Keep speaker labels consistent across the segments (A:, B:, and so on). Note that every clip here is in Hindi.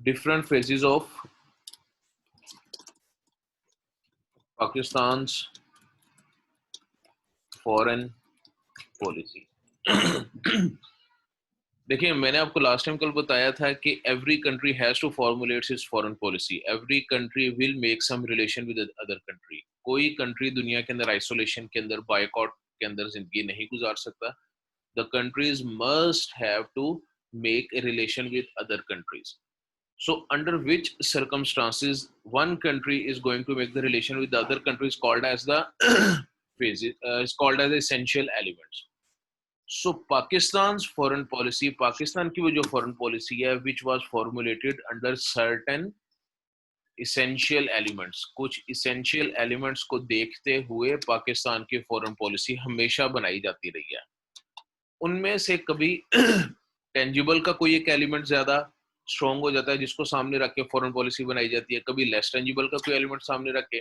A: different phases of Pakistan's foreign policy. देखिए, मैंने आपको लास्ट टाइम कल बताया था कि every country has to formulate its foreign policy. Every country will make some relation with other country. कोई कंट्री दुनिया के अंदर आइसोलेशन के अंदर, बायकॉट के अंदर जिंदगी नहीं गुजार सकता. The countries must have to make a relation with other countries. So under which circumstances one country is going to make the relation with the other country is called as the phases, is called as essential elements. So Pakistan's foreign policy, Pakistan की वो जो foreign policy है, which was formulated under certain essential elements, कुछ essential elements को देखते हुए पाकिस्तान की foreign policy हमेशा बनाई जाती रही है. उनमें से कभी tangible का कोई एक element ज्यादा स्ट्रॉन्ग हो जाता है जिसको सामने रख के फॉरेन पॉलिसी बनाई जाती है, कभी लेस टेंजिबल का कोई एलिमेंट सामने रख के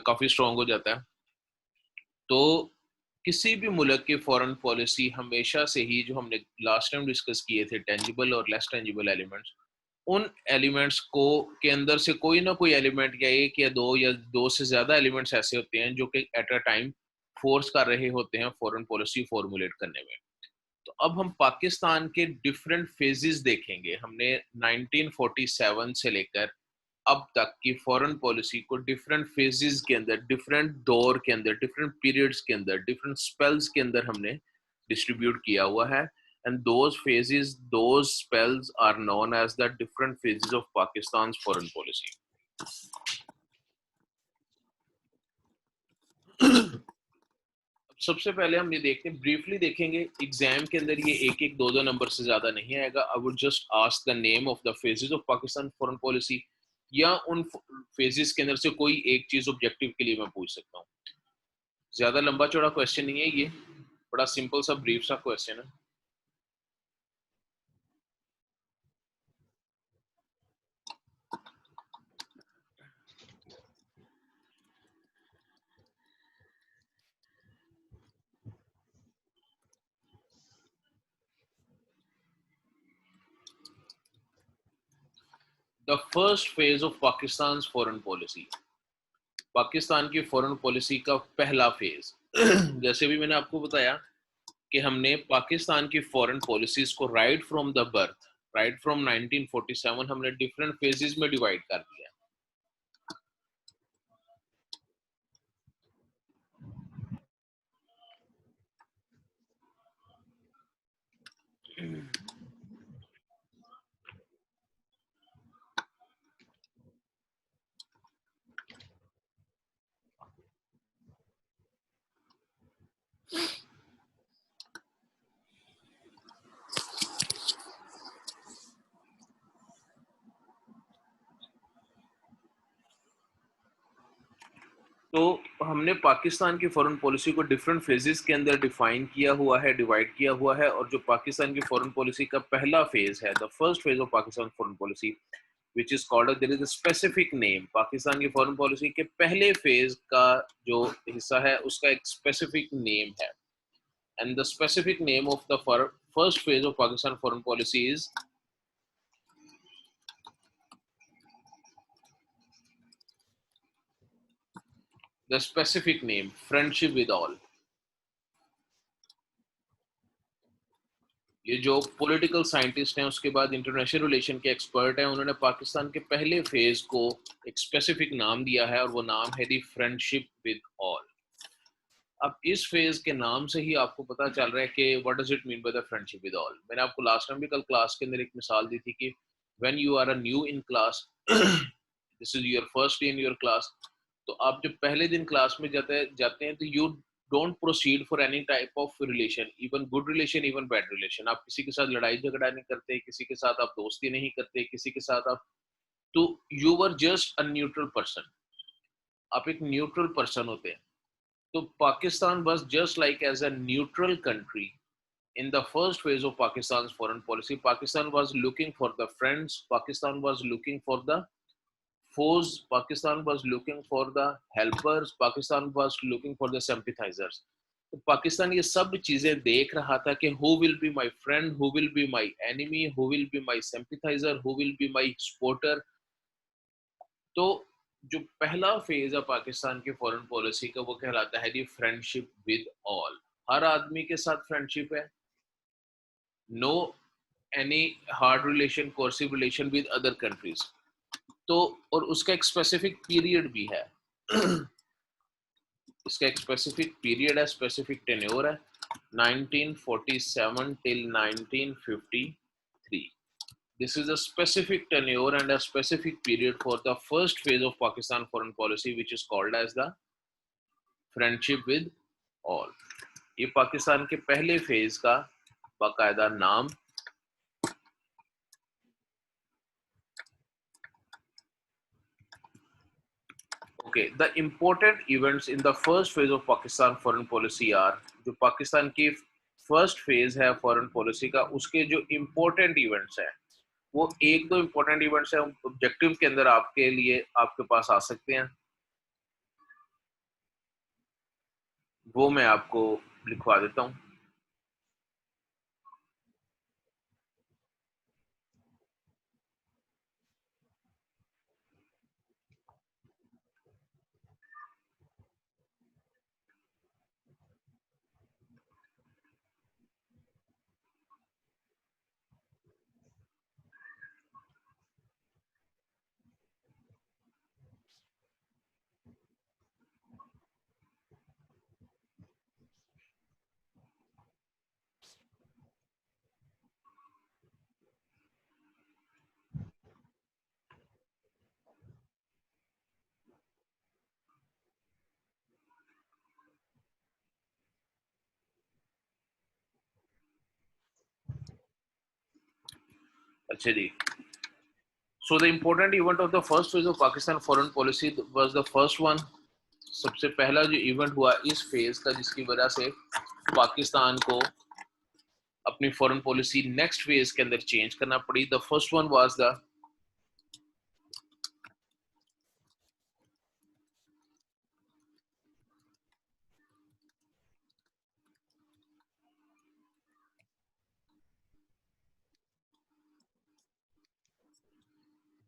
A: काफी स्ट्रॉन्ग हो जाता है. तो किसी भी मुल्क की फॉरेन पॉलिसी हमेशा से ही, जो हमने लास्ट टाइम डिस्कस किए थे, टेंजिबल और लेस टेंजिबल एलिमेंट्स, उन एलिमेंट्स को के अंदर से कोई ना कोई एलिमेंट या एक या दो से ज्यादा एलिमेंट्स ऐसे होते हैं जो कि एट अ टाइम फोर्स कर रहे होते हैं फॉरेन पॉलिसी फॉर्मुलेट करने में. तो अब हम पाकिस्तान के डिफरेंट फेजेस देखेंगे. हमने 1947 से लेकर अब तक की फॉरेन पॉलिसी को डिफरेंट फेजेस के अंदर, डिफरेंट दौर के अंदर, डिफरेंट पीरियड्स के अंदर, डिफरेंट स्पेल्स के अंदर हमने डिस्ट्रीब्यूट किया हुआ है. And those phases, those spells are known as the different phases of Pakistan foreign policy. सबसे पहले हम ये देखते हैं, ब्रीफली देखेंगे. एग्जाम के अंदर ये एक एक दो नंबर से ज्यादा नहीं आएगा. I would just ask the name of the phases of Pakistan foreign policy, या उन फेजेस के अंदर से कोई एक चीज ऑब्जेक्टिव के लिए मैं पूछ सकता हूँ. ज्यादा लंबा चौड़ा क्वेश्चन नहीं है ये, बड़ा सिंपल सा ब्रीफ सा क्वेश्चन है. The first phase of Pakistan foreign policy, Pakistan की फॉरेन पॉलिसी का पहला फेज. जैसे भी मैंने आपको बताया कि हमने पाकिस्तान की फॉरेन पॉलिसीज को right from the birth, right from 1947 हमने डिफरेंट फेजेस में डिवाइड कर दिया. तो हमने पाकिस्तान की फॉरेन पॉलिसी को डिफरेंट फेजेस के अंदर डिफाइन किया हुआ है, डिवाइड किया हुआ है. और जो पाकिस्तान की फॉरेन पॉलिसी का पहला फेज है, the first phase of Pakistan foreign policy, which is called, there is a specific name. Pakistan की फॉरेन पॉलिसी के पहले फेज का जो हिस्सा है उसका एक स्पेसिफिक नेम है. And the specific name of the first phase of Pakistan foreign policy is the specific name, friendship with all. ये जो पॉलिटिकल साइंटिस्ट हैं, उसके बाद इंटरनेशनल रिलेशन के एक्सपर्ट हैं, उन्होंने पाकिस्तान के पहले फेज को एक स्पेसिफिक नाम दिया है और वो नाम है दी फ्रेंडशिप विद ऑल. अब इस फेज के नाम से ही आपको पता चल रहा है कि what does it mean by the friendship with all. मैंने आपको लास्ट टाइम भी कल क्लास के अंदर एक मिसाल दी थी कि when you are a new in class, this is your first day in your class, तो आप जब पहले दिन क्लास में जाते हैं तो you don't proceed for any type of relation, even good relation, even bad relation. आप किसी के साथ लड़ाई झगड़ा नहीं करते, किसी के साथ आप दोस्ती नहीं करते, किसी के साथ आप, तो you were just a neutral person. आप एक न्यूट्रल पर्सन होते हैं. तो Pakistan was just like as a neutral country in the first phase of Pakistan's foreign policy. Pakistan was looking for the friends, Pakistan was looking for the foes, Pakistan was looking for the helpers, Pakistan was looking for the sympathizers. तो पाकिस्तान ये सब चीजें देख रहा था कि who will be my friend, who will be my enemy, who will be my sympathiser, who will be my supporter. तो जो पहला फेज है पाकिस्तान की फॉरेन पॉलिसी का वो कहलाता है दी फ्रेंडशिप विद ऑल। हर आदमी के साथ फ्रेंडशिप है, no any hard relation, coercive relation with other countries. तो और उसका एक स्पेसिफिक पीरियड भी है इसका एक स्पेसिफिक पीरियड है, स्पेसिफिक टेन्योर है, 1947 till 1953. This is a specific tenure and a specific period for the first phase of Pakistan foreign policy, which is called as the friendship with all. ये पाकिस्तान के पहले फेज का बाकायदा नाम। Okay, the important events in the first phase of Pakistan foreign policy are, जो पाकिस्तान की फर्स्ट फेज है फॉरेन पॉलिसी का, उसके जो इम्पोर्टेंट इवेंट्स हैं वो एक दो इम्पोर्टेंट इवेंट्स हैं ऑब्जेक्टिव के अंदर आपके लिए आपके पास आ सकते हैं, वो मैं आपको लिखवा देता हूँ। अच्छा जी, so the important event of the first phase of Pakistan foreign policy was the first one। सबसे पहला जो इवेंट हुआ इस फेज का जिसकी वजह से पाकिस्तान को अपनी फॉरेन पॉलिसी नेक्स्ट फेज के अंदर चेंज करना पड़ी, the first one was the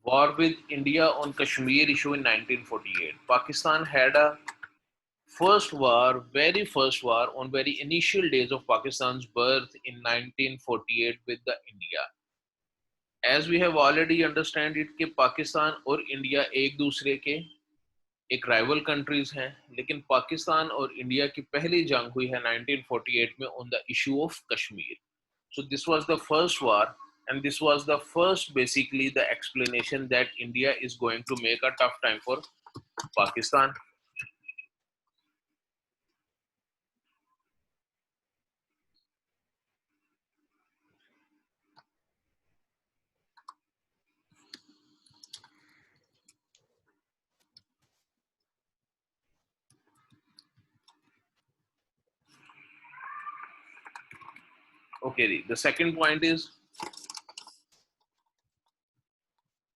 A: war with India on Kashmir issue in 1948. Pakistan had a first war, very first war, on very initial days of Pakistan's birth in 1948 with the India. As we have already understand it कि पाकिस्तान और इंडिया एक दूसरे के एक राइवल कंट्रीज हैं, लेकिन पाकिस्तान और इंडिया की पहली जंग हुई है 1948 में on the issue of Kashmir. So this was the first war, and this was the first, basically, the explanation that India is going to make a tough time for Pakistan. Okay, the second point is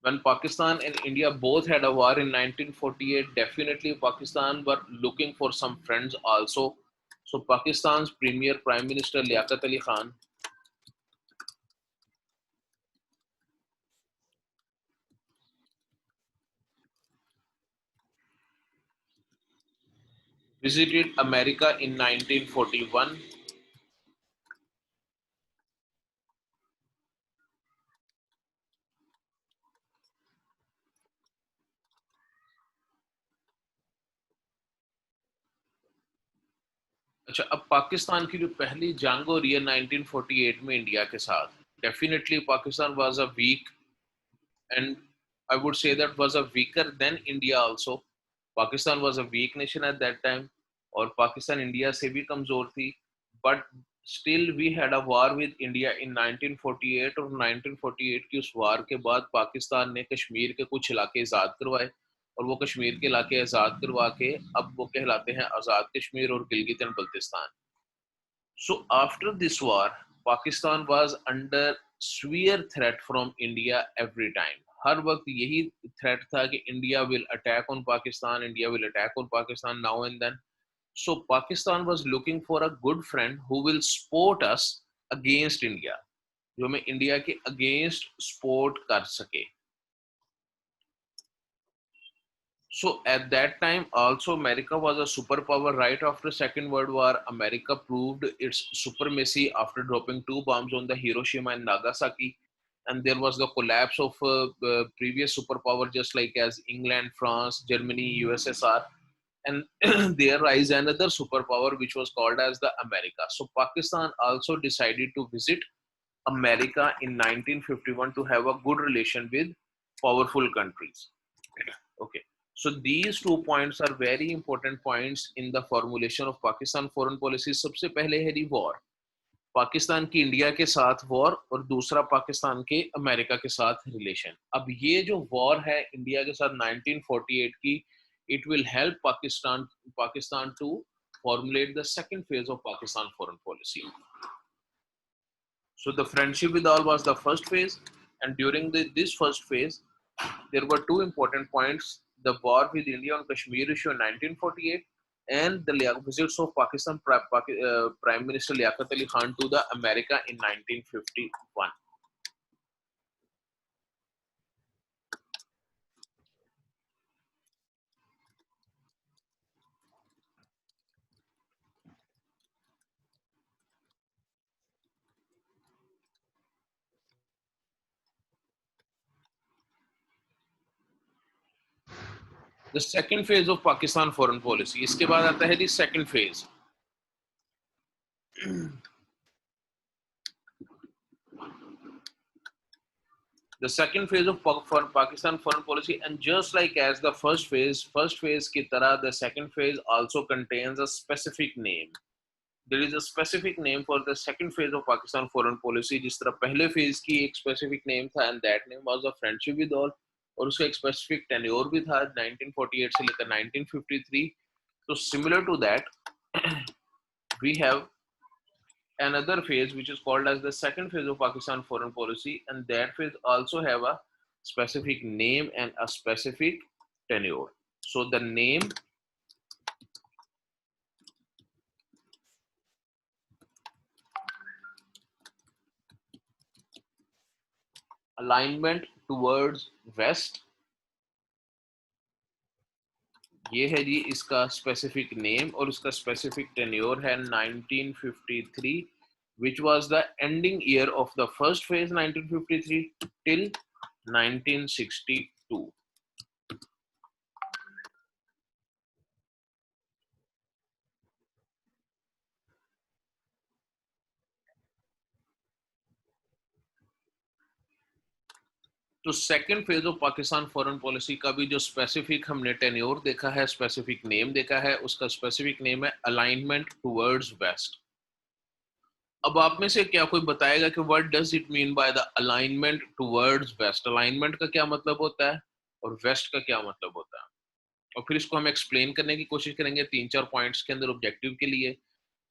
A: when Pakistan and India both had a war in 1948, definitely Pakistan were looking for some friends also. So Pakistan's premier Prime Minister Liaquat Ali Khan visited America in 1941। अच्छा, अब पाकिस्तान की जो पहली जंग हो रही है 1948 में इंडिया के साथ, definitely Pakistan was a weak, and I would say that was a weaker than India also. Pakistan was a weak nation at that time, और पाकिस्तान इंडिया से भी कमजोर थी, but still we had a war with India in 1948। और 1948 की उस वार के बाद पाकिस्तान ने कश्मीर के कुछ इलाके आज़ाद करवाए, और वो कश्मीर के इलाके आज़ाद करवा के अब वो कहलाते हैं आज़ाद कश्मीर और Gilgit and Baltistan. So after this war, Pakistan was under severe threat from India every time. हर वक्त यही थ्रेट था कि India will attack on Pakistan, India will attack on Pakistan now and then. So Pakistan was looking for a good friend who will support us against India, जो हमें इंडिया के अगेंस्ट सपोर्ट कर सके. So at that time also America was a superpower. Right after Second World War, America proved its supremacy after dropping 2 bombs on the Hiroshima and Nagasaki, and there was the collapse of previous superpower, just like as England, France, Germany, USSR, and there rise another superpower which was called as the America. So Pakistan also decided to visit America in 1951 to have a good relation with powerful countries. Okay. So these 2 points are very important points in the formulation of Pakistan foreign policy. सबसे पहले है दी war. पाकिस्तान की इंडिया के साथ वॉर और दूसरा पाकिस्तान के अमेरिका के साथ रिलेशन. अब ये जो वॉर है इंडिया के साथ 1948 की, it will help Pakistan to formulate the second phase of Pakistan foreign policy. So the friendship with all was the first phase, and during this first phase, there were 2 important points: the war with India on Kashmir issue in 1948, and the visits of Pakistan Prime Minister Liaquat Ali Khan to the America in 1951. The second phase of Pakistan foreign policy. इसके बाद आता है the second phase. The second phase of for Pakistan foreign policy, and just like as the first phase की तरह, the second phase also contains a specific name. There is a specific name for the second phase of Pakistan foreign policy. जिस तरह पहले phase की एक specific name था, and that name was a friendship with all, और उसका एक specific tenure भी था 1948 से लेकर 1953. So similar to that, we have another phase which is called as the second phase of Pakistan foreign policy, and that phase also have a specific name and a specific tenure. So the name, alignment towards west, ये है जी इसका specific name, और उसका specific tenure है 1953, which was the ending year of the first phase 1953 till 1962. तो second phase of Pakistan foreign policy का भी जो स्पेसिफिक हमने टेन्योर देखा है, स्पेसिफिक नेम देखा है, उसका स्पेसिफिक नेम है अलाइनमेंट टुवर्ड्स वेस्ट. अब आप में से क्या कोई बताएगा कि what does it mean by the alignment towards waste? Alignment का क्या मतलब होता है और वेस्ट का क्या मतलब होता है? और फिर इसको हम एक्सप्लेन करने की कोशिश करेंगे 3-4 पॉइंट्स के अंदर ऑब्जेक्टिव के लिए,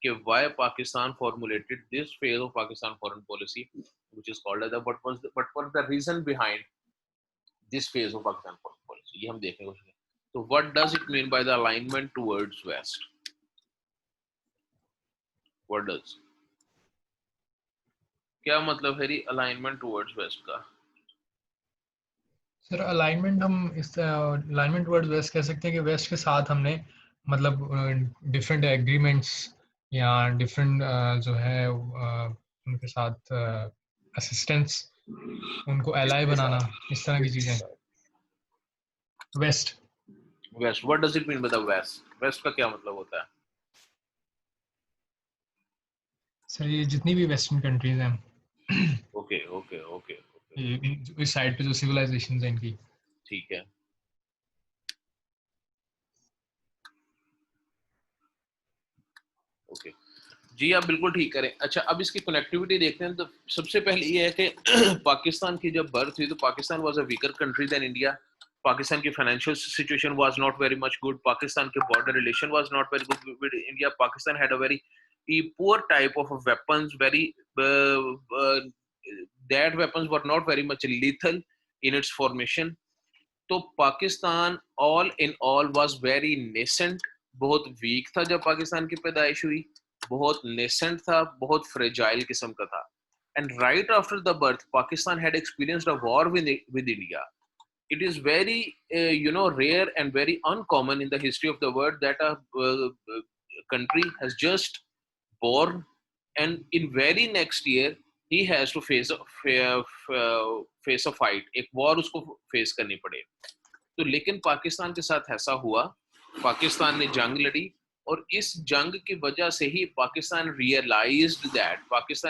A: कि why Pakistan formulated this phase of Pakistan foreign policy which is called as what was the reason behind this phase of Pakistan foreign policy. ये हम देखने को चाहिए. So what does it mean by the alignment towards west? What does? क्या मतलब है री alignment towards west का?
B: सर अलाइनमेंट हम इस अलाइनमेंट टुवर्ड्स वेस्ट कह सकते हैं कि वेस्ट के साथ हमने मतलब डिफरेंट एग्रीमेंट्स या डिफरेंट जो है उनके साथ असिस्टेंस, उनको एलाई बनाना, इस तरह की चीजें. West
A: What does it mean by the west? West का क्या मतलब होता है?
B: सर ये जितनी भी वेस्टर्न कंट्रीज हैं,
A: Okay.
B: इस साइड पे जो सिविलाइजेशंस हैं इनकी.
A: ठीक है. ओके जी, आप बिल्कुल ठीक करें. अच्छा, अब इसकी कनेक्टिविटी देखते हैं. तो सबसे पहले ये है कि पाकिस्तान की जब बर्थ हुई तो Pakistan was a weaker country than India. Pakistan की financial situation was not very much good. Pakistan के border relation was not very good with India. Pakistan had a very poor type of weapons, very that weapons were not very much lethal in its formation. So Pakistan all in all was very nascent बहुत वीक था जब पाकिस्तान की पैदाइश हुई, बहुत नेसेंट था, बहुत फ्रेजाइल किस्म का था. And right after the birth, Pakistan had experienced a war with India. It is very rare and very uncommon in the history of the world that a country has just born, and in very next year he has to face a fight, एक war उसको face करनी पड़े. तो लेकिन पाकिस्तान के साथ ऐसा हुआ, पाकिस्तान ने जंग लड़ी, और इस जंग की वजह से ही पाकिस्तान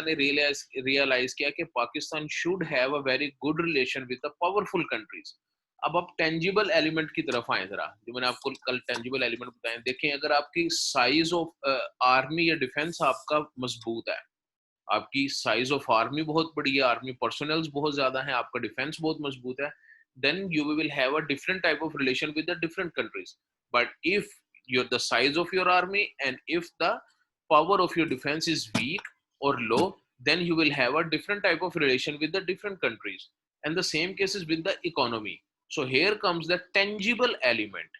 A: ने रियलाइज किया कि Pakistan should have a very good relation with the powerful countries. अब आप टेंजिबल एलिमेंट की तरफ आए जरा, जो मैंने आपको कल टेंजिबल एलिमेंट बताए. देखें, अगर आपकी साइज ऑफ आर्मी या डिफेंस आपका मजबूत है, आपकी साइज ऑफ आर्मी बहुत बड़ी है, आर्मी पर्सनल्स बहुत ज्यादा हैं, आपका डिफेंस बहुत मजबूत है, then you will have a different type of relation with the different countries. But if you're the size of your army and if the power of your defense is weak or low, then you will have a different type of relation with the different countries. And the same case is with the economy. So here comes the tangible element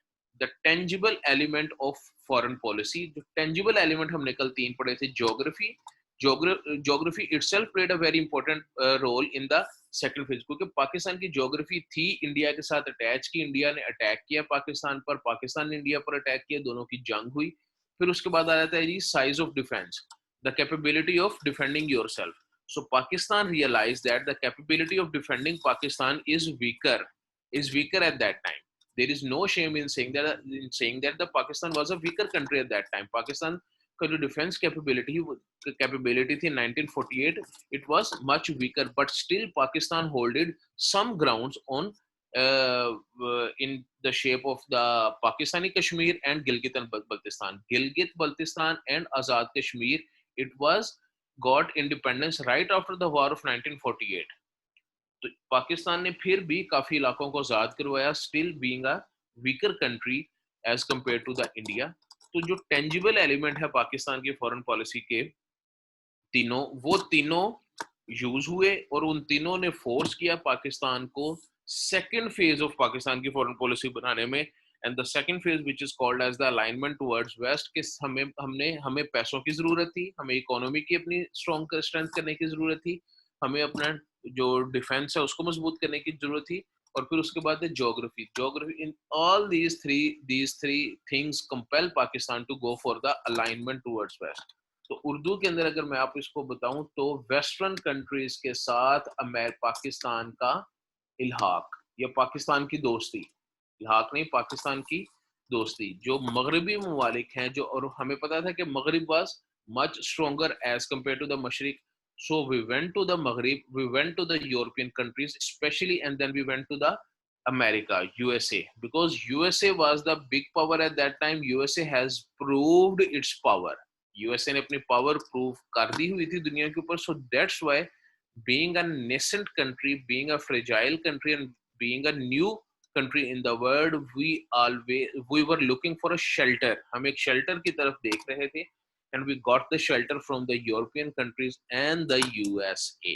A: of foreign policy. The tangible element हमने कल 3 पढ़े थे. Geography itself played a very important role in the second phase, क्योंकि पाकिस्तान की ज्योग्राफी थी इंडिया के साथ अटैच की. इंडिया ने अटैक किया पाकिस्तान पर, पाकिस्तान ने इंडिया पर अटैक किया, दोनों की जंग हुई. फिर उसके बाद आ जाता है जी size of defence, the capability of defending yourself. So Pakistan realise that the capability of defending Pakistan is weaker at that time. There is no shame in saying that the Pakistan was a weaker country at that time. Pakistan का जो डिफेंस कैपेबिलिटी थी 1948, it was much weaker, but still Pakistan holded some grounds on in the shape of the Pakistani Kashmir and Gilgit and Baltistan and Azad Kashmir. It was got independence right after the war of 1948. तो पाकिस्तान ने फिर भी काफी इलाकों को आजाद करवाया, still being a weaker country as compare to the India. तो जो टेंजिबल एलिमेंट है पाकिस्तान की फॉरेन पॉलिसी के, वो तीनों यूज हुए, और उन तीनों ने फोर्स किया पाकिस्तान को सेकंड फेज ऑफ पाकिस्तान की फॉरेन पॉलिसी बनाने में. And the second phase which is called as the alignment towards west, कि हमें पैसों की जरूरत थी, हमें इकोनॉमी की अपनी स्ट्रॉन्ग स्ट्रेंथ करने की जरूरत थी, हमें अपना जो डिफेंस है उसको मजबूत करने की जरूरत थी, और फिर उसके बाद geography. In all these three things compel Pakistan to go for the alignment towards west. तो उर्दू के अंदर अगर मैं आप इसको बताऊं तो वेस्टर्न कंट्रीज के साथ पाकिस्तान का इल्हाक या पाकिस्तान की दोस्ती, इल्हाक नहीं, पाकिस्तान की दोस्ती, जो मगरबी ममालिक हैं, जो, और हमें पता था कि मगरिब was much stronger as compare to the मशरिक. So we went to the Maghrib, we went to the European countries especially, and then we went to the America, USA, because USA was the big power at that time. USA has proved its power. USA ने अपनी पावर प्रूव कर दी हुई थी दुनिया के ऊपर. So that's why being a nascent country, being a fragile country, and being a new country in the world, we were looking for a shelter. हम एक shelter की तरफ देख रहे थे, and we got the shelter from the European countries and the USA.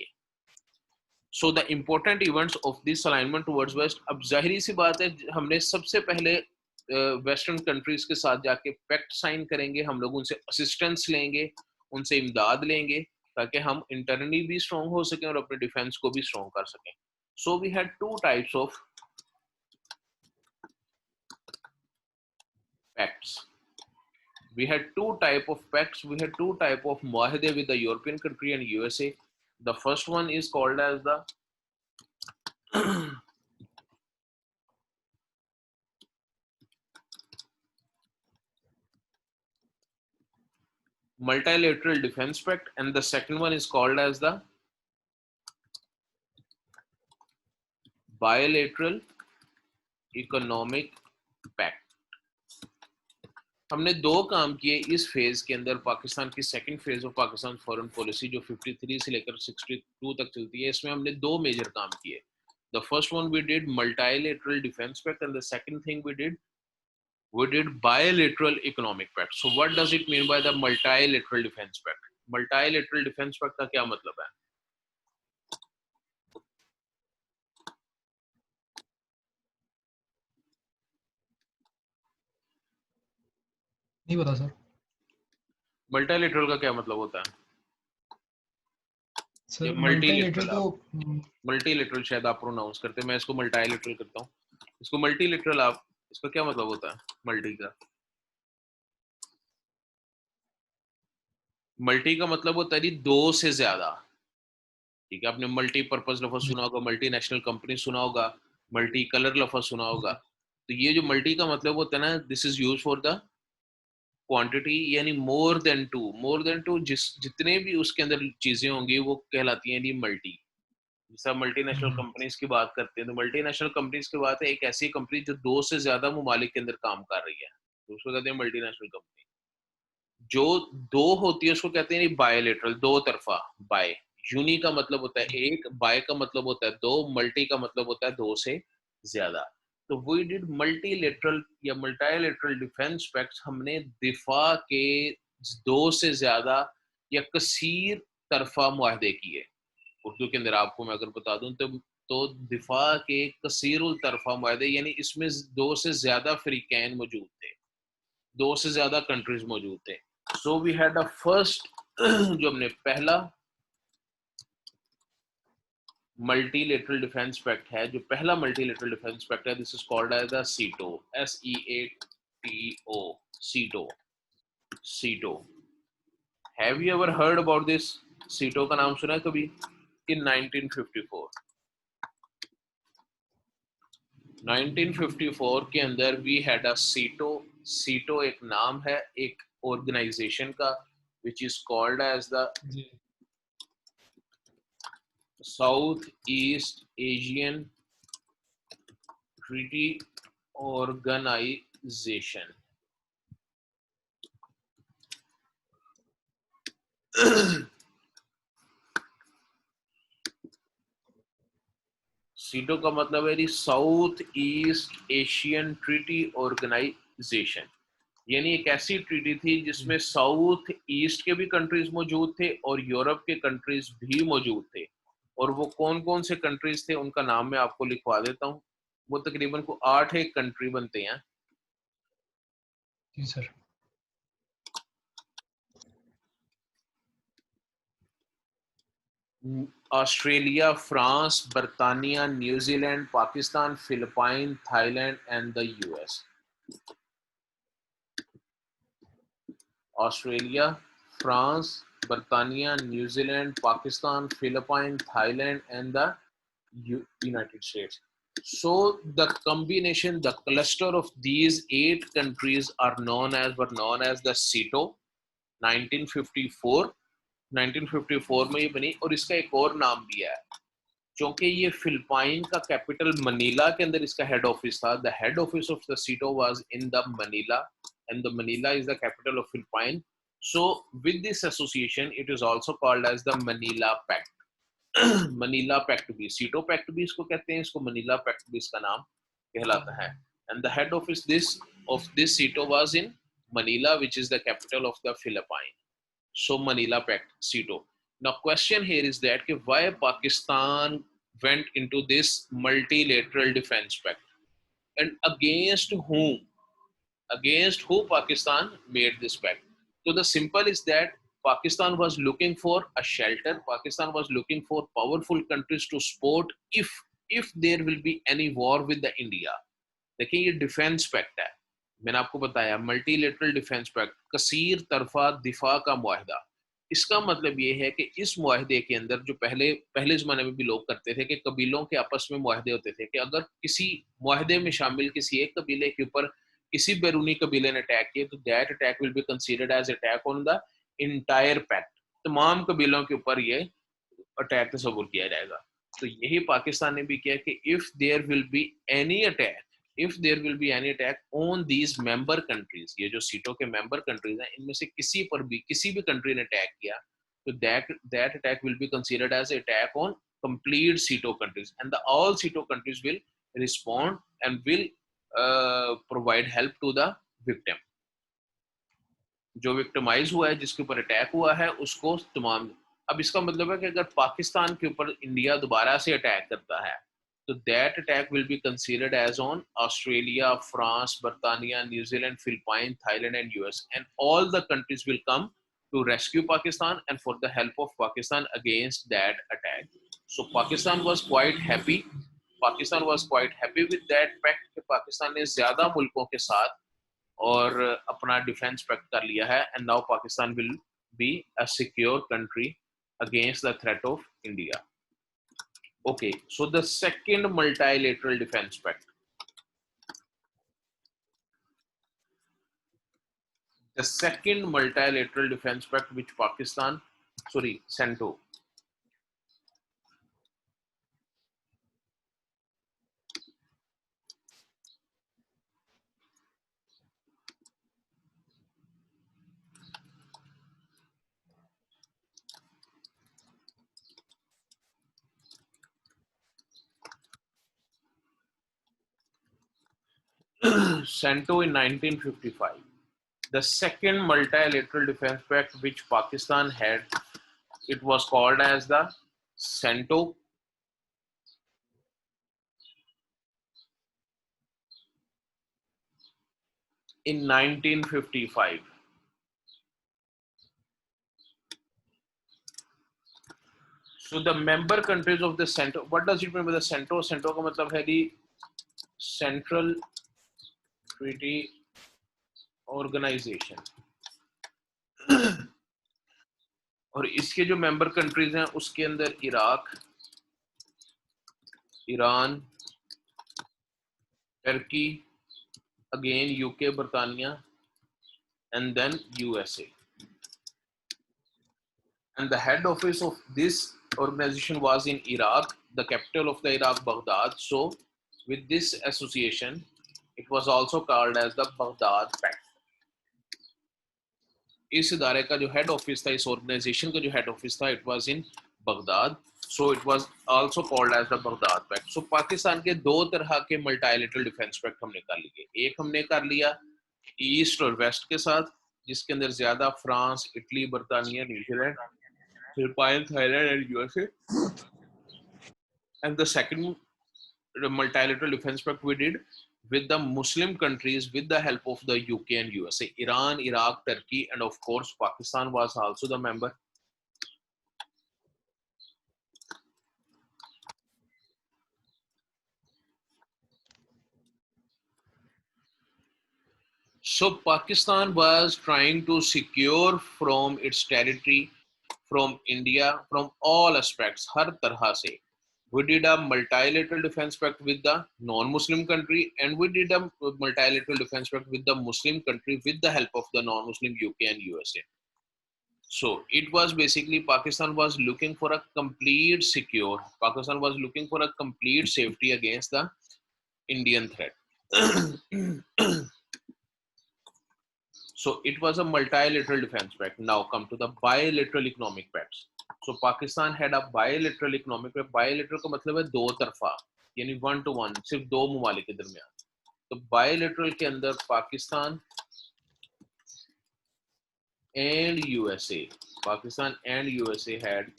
A: So the important events of this alignment towards West, अब जाहिर सी बात है हमने सबसे पहले वेस्टर्न कंट्रीज के साथ जाके पैक्ट साइन करेंगे, हम लोग उनसे असिस्टेंस लेंगे, उनसे इमदाद लेंगे, ताकि हम इंटरनली भी स्ट्रॉन्ग हो सकें और अपने डिफेंस को भी स्ट्रॉन्ग कर सकें. So we had two types of pacts. We had two type of pacts, we had two type of muahide with the European country and USA. The first one is called as the multilateral defense pact, and the second one is called as the bilateral economic pact. हमने दो काम किए इस फेज के अंदर. पाकिस्तान की second phase of Pakistan foreign policy जो 53 से लेकर 62 तक चलती है, इसमें हमने दो मेजर काम किए. The first one we did multilateral defense pact, and the second thing we did bilateral economic pact. So what does it mean by the multilateral defense pact? Multilateral defense pact का क्या मतलब है?
B: नहीं पता सर।
A: मल्टीलेटरल का क्या मतलब होता है? ये
B: सर मल्टीलेटरल
A: मल्टीलेटरल,
B: तो
A: आप मल्टीलेटरल शायद आप प्रोनाउंस करते हैं, मैं इसको मल्टीलेटरल करता हूँ। इसको मल्टीलेटरल, आप इसका क्या मतलब होता है मल्टी का? मल्टी का मतलब होता है जी दो से ज्यादा। ठीक है, आपने मल्टीपर्पज लफ्ज
B: जी
A: सुना होगा, मल्टीनेशनल कंपनी सुना होगा, मल्टी कलर लफ्ज सुना होगा।
B: जी
A: तो ये जो मल्टी का मतलब होता है ना, this is use for the quantity, यानी मोर देन टू जिस जितने भी उसके अंदर चीजें होंगी वो कहलाती हैं जी मल्टी। जैसे आप मल्टीनेशनल
B: हम्म,
A: कंपनीज की बात करते हैं, तो मल्टीनेशनल कंपनीज की बात है एक ऐसी कंपनी जो दो से ज्यादा ममालिक के अंदर काम कर रही है, तो उसको कहते हैं मल्टीनेशनल कंपनी। जो दो होती है उसको कहते हैं बायलेटरल, दो तरफा। बाय, यूनी का मतलब होता है एक, बाय का मतलब होता है दो, मल्टी का मतलब होता है दो से ज्यादा। तो वी डिड मल्टीलेटरल या मल्टीलेटरल डिफेंस पैक्ट, हमने दिफा के दो से ज्यादा या कसीर तरफा मुआहदे किए। उर्दू के अंदर आपको मैं अगर बता दूं तो दिफा के कसीरुल तरफा मुआहदे, यानी इसमें दो से ज्यादा फ्रीकैन मौजूद थे, दो से ज्यादा कंट्रीज मौजूद थे। So we had a first जो हमने पहला मल्टीलेटरल डिफेंस पैक्ट है, जो पहला मल्टीलेटरल डिफेंस पैक्ट है, this is called as the SEATO, SEATO, SEATO, SEATO. Have you ever heard about this? SEATO का नाम सुना है कभी? इन 1954, 1954 के अंदर वी हैड अ सीटो। सीटो एक नाम है एक ऑर्गेनाइजेशन का, which is called as the
B: जी
A: South East Asian Treaty Organization. SEATO का मतलब है South East Asian Treaty Organization, यानी एक ऐसी ट्रीटी थी
B: जी
A: जिसमें साउथ ईस्ट के भी कंट्रीज मौजूद थे और यूरोप के कंट्रीज भी मौजूद थे। और वो कौन कौन से कंट्रीज थे उनका नाम मैं आपको लिखवा देता हूँ। वो तकरीबन को 8 एक कंट्री बनते हैं।
B: जी सर।
A: ऑस्ट्रेलिया, फ्रांस, बरतानिया, New Zealand, Pakistan, Philippine, Thailand and the US. Australia, France, बरतानिया, New Zealand, Pakistan, Philippine, Thailand and the United States. So the combination, the cluster of these 8 countries were known as the CETO 1954। 1954 में ये बनी, और इसका एक और नाम भी है, क्योंकि ये फिलिपाइन का कैपिटल मनीला के अंदर इसका हेड ऑफिस था। The head office of the SEATO was in the Manila, and the Manila is the capital of Philippine. So with this association it is also called as the Manila pact. Manila pact भी, सीटो पैक्ट भी इसको कहते हैं, इसको मनीला पैक्ट भी इसका नाम कहलाता है। And the head office this of this SEATO was in Manila, which is the capital of the Philippines. So Manila Pact, CETO. Now, question here is that why Pakistan went into this multilateral defense pact, and against whom? Against who Pakistan made this pact? So the simple is that Pakistan was looking for a shelter. Pakistan was looking for powerful countries to support if there will be any war with the India. देखिए ये डिफेंस पैक्ट है, मैंने आपको बताया मल्टीलेटरल डिफेंस पैक्ट, कसीर तरफा दिफा का मुआहदा। इसका मतलब ये है कि इस मुआहदे के अंदर जो पहले पहले जमाने में भी लोग करते थे कि कबीलों के आपस में मुआहदे होते थे कि अगर किसी मुआहदे में शामिल किसी एक कबीले के ऊपर किसी बैरूनी कबीले ने अटैक किया, तो that attack will be considered as attack on the entire pact. तमाम कबीलों के ऊपर ये अटैक तस्वुर किया जाएगा। तो यही पाकिस्तान ने भी किया कि if there will be any attack, if there will be any attack on these member countries, ये जो सीटों के मेंबर कंट्रीज हैं इनमें से किसी पर भी किसी भी कंट्री ने अटैक किया, तो that attack will be considered as attack on complete CETO countries, and the all CETO countries will respond and will provide help to the victim। जो विक्टिमाइज हुआ है, जिसके ऊपर अटैक हुआ है, उसको तमाम। अब इसका मतलब है कि अगर पाकिस्तान के ऊपर इंडिया दोबारा से अटैक करता है, So that attack will be considered as on Australia, France, Britannia, New Zealand, Philippines, Thailand, and US. And all the countries will come to rescue Pakistan and for the help of Pakistan against that attack. So Pakistan was quite happy. Pakistan was quite happy with that pact कि पाकिस्तान ने ज़्यादा मुल्कों के साथ और अपना डिफेंस पैक्ट कर लिया है and now Pakistan will be a secure country against the threat of India. Okay, so the second multilateral defense pact. The second multilateral defense pact which Pakistan, CENTO. CENTO in 1955. The second multilateral defense pact which Pakistan had, it was called as the CENTO. In 1955. So the member countries of the CENTO, what does it mean by the CENTO? CENTO का मतलब है the Central Treaty Organization. और इसके जो मेंबर कंट्रीज हैं उसके अंदर Iraq, Iran, Turkey, again UK, बर्तानिया, and then USA. And the head office of this organization was in Iraq, the capital of the Iraq, Baghdad. So with this association, it was also called as the Baghdad Pact. इस इदारे का जो हेड ऑफिस था, इस ऑर्गेनाइजेशन का जो हेड ऑफिस था, it was in Baghdad. So it was also called as the Baghdad pact. So Pakistan के दो तरह के मल्टीलैटरल डिफेंस पैक्ट हमने कर लिए. एक हमने कर लिया ईस्ट और वेस्ट के साथ, जिसके अंदर ज्यादा फ्रांस, इटली, बर्तानिया, New Zealand, Philippine, Thailand and USA. And the second multilateral defense pact we did with the Muslim countries with the help of the UK and USA. Iran, Iraq, Turkey, and of course Pakistan was also the member. So Pakistan was trying to secure from its territory, from India, from all aspects, har tarah se. We did a multilateral defense pact with the non-Muslim country, and we did a multilateral defense pact with the Muslim country with the help of the non-Muslim UK and USA. So it was basically Pakistan was looking for a complete secure, Pakistan was looking for a complete safety against the Indian threat. So it was a multilateral defense pact. Now come to the bilateral economic pacts. So Pakistan had a bilateral economic pact. Bilateral का मतलब है दो तरफा, यानी वन टू वन, सिर्फ दो ममालिक के दरमियान. तो bilateral के अंदर Pakistan and USA, Pakistan and USA had